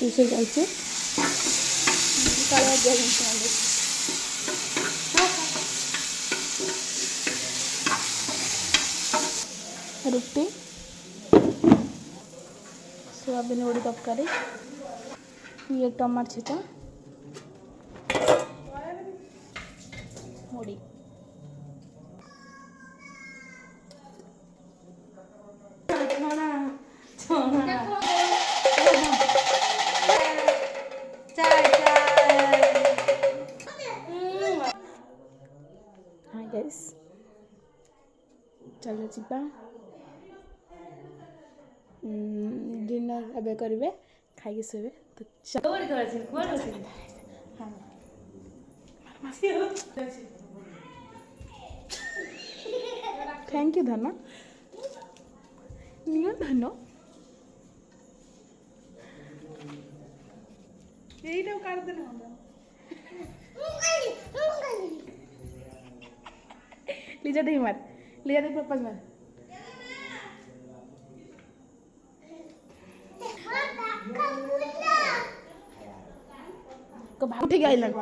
ରୋଷେଇ ଚାଲିଛି। ରୁଟି, सोयाबीन बड़ी तरकारी, ये टमाटर छेचा, मुड़ी। हाय गाइस, चलो जीवा डिनर एबे करिवे, खाइके सोबे। तो थैंक यू धन, नियो धन। এইটাও কার দেন আমরা লিজা দে মার, লিজা দে প্রপোজ মার। को भाग उठे गया इलन।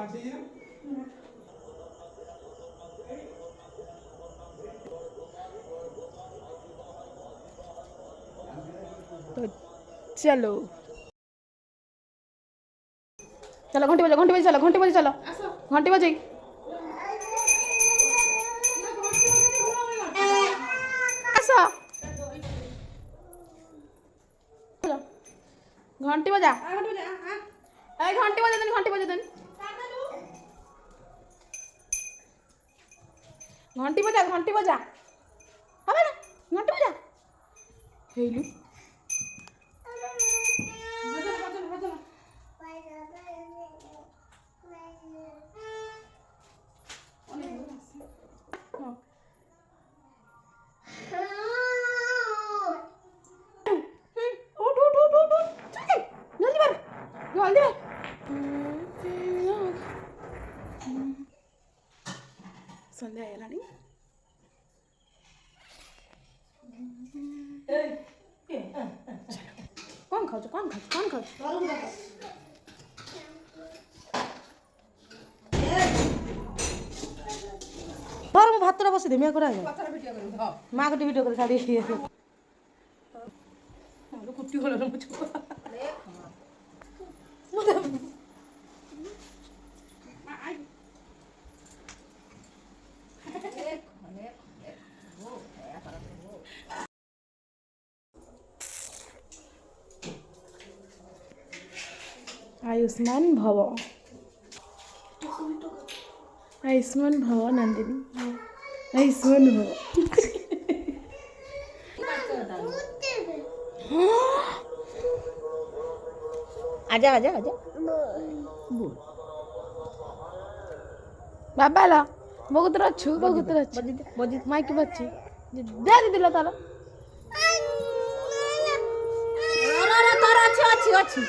तो चलो चलो घंटी बजे चलो, घंटी बजे चलो, घंटी बजे आसो, घंटी बजा, घंटी बजा देनी, घंटी बजा देनी, घंटी बजा, घंटी बजा, अबे ना घंटी बजा हेलु संध्या आयलानी कौन खाऊ कौन खाऊ कौन खाऊ और मु भात बस देमिया करा माँ को वीडियो कर छाड़ी कुट्टी होला मुझको आयुष्मान भव, आयुष्मान भव नंदिनी, आयुष्मान भव। आजा आजा आजा बाबा ला बहुत रछु बजी माइक बच्ची दे दीदी ला ताला तारा अच्छी अच्छी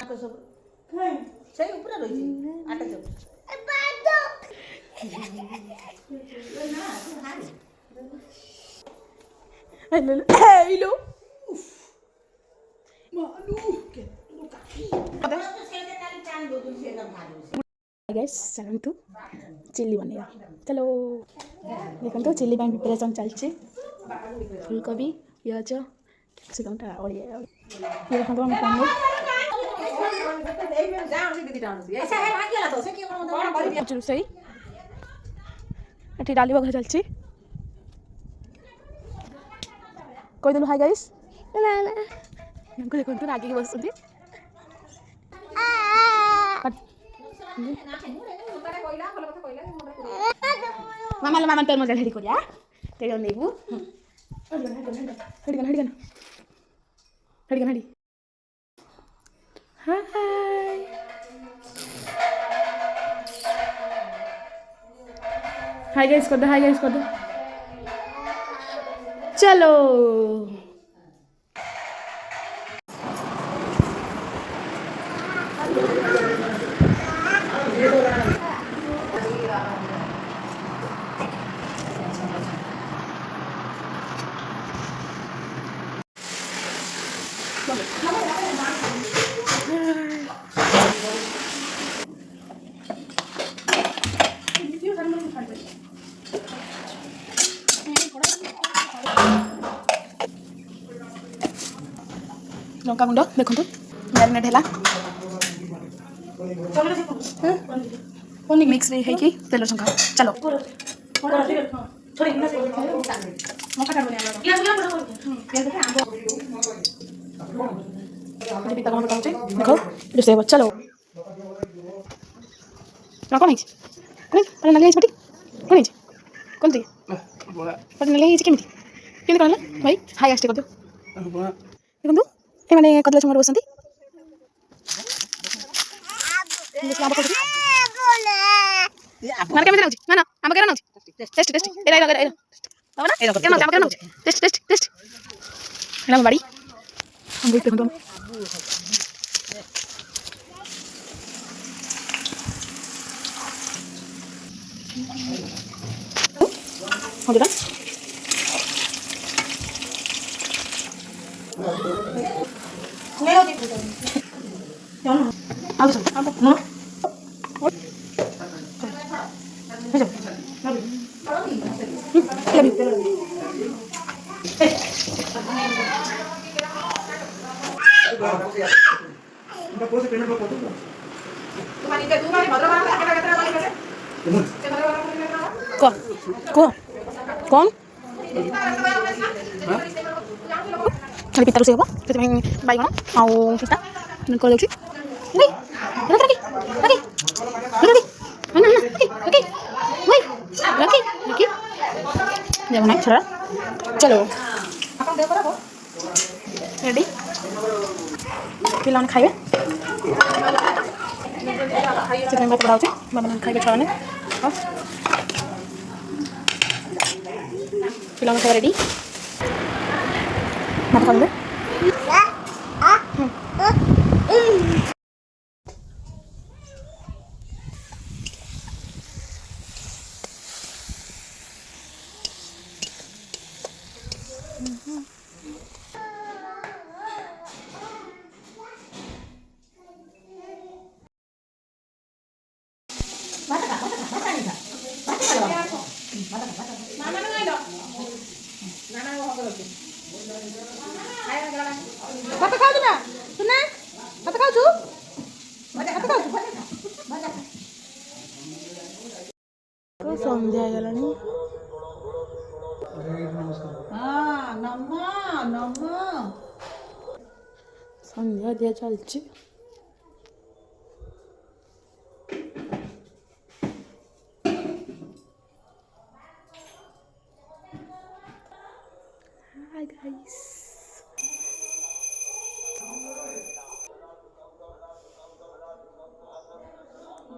सब सही ऊपर रही आटा सब हेलो हेलो मालू के गाइस चलतु चिल्ली बनेगा। चलो देखो तो चिल्ली ପାଇଁ प्रिपरेशन चलছে फूलकोबी पियाज कैप्सिकम टा और ये देखो तो हम पनीर रोଷେଇ ଏଠି ଡାଲି ବଘା ଚାଲିଛି। କହିଦେଲୁ ହାଇ ଗାଇସ୍ ନା ନା ୟାଙ୍କୁ ଦେଖନ୍ତୁ ରାଗିକି ବସୁଛନ୍ତି। मामा मामा तोर मजा हेडी करिया तेरे नेबू हेडी हेडी हाय हाय गाइस कर दो, हाय गाइस कर दो। चलो लंका गुंड देखो मैरिनेट है मिक्स है कि तेल छंका चलो पिता कौन बताऊँ देखो रोसे चलो कौन है कौन लगे छोटी कौन है कौन थी पटे लगे केमी केमी कहला भाई हाई आस्ट कर दो देखो ये मैंने कदला चुमर बसंती केमी नाउची ना आम केरा नाउची टेस्ट टेस्ट एरा एरा एरा ना केना आम केरा नाउची टेस्ट टेस्ट टेस्ट ना बाड़ी हम देखते हैं हो गया ले लो देखो जाओ ना आ जाओ आप नो भेजो कौन खाली पिता रोसे हम से बैगण आउ पिता कर दूसरी नहीं रखी रखी रखी रखी रखी जब ना छोड़ा चलो रेडी पिला खाइबे से बात बढ़ाऊँ बाबा खाइबे छुआ मैंने पिला खाଇବା रेडी भात खाइबे भात खाऊ ना सुना भात खाऊ तो संध्या गलानी संध्या दिया चलची हाय गाइस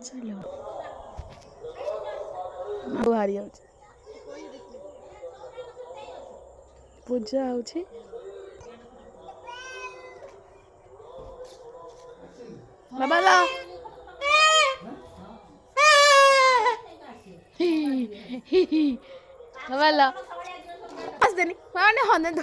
चलो बाहरी आउछ पूजा आउछ बाबा ला बाबा ला बस देनी माने होने दो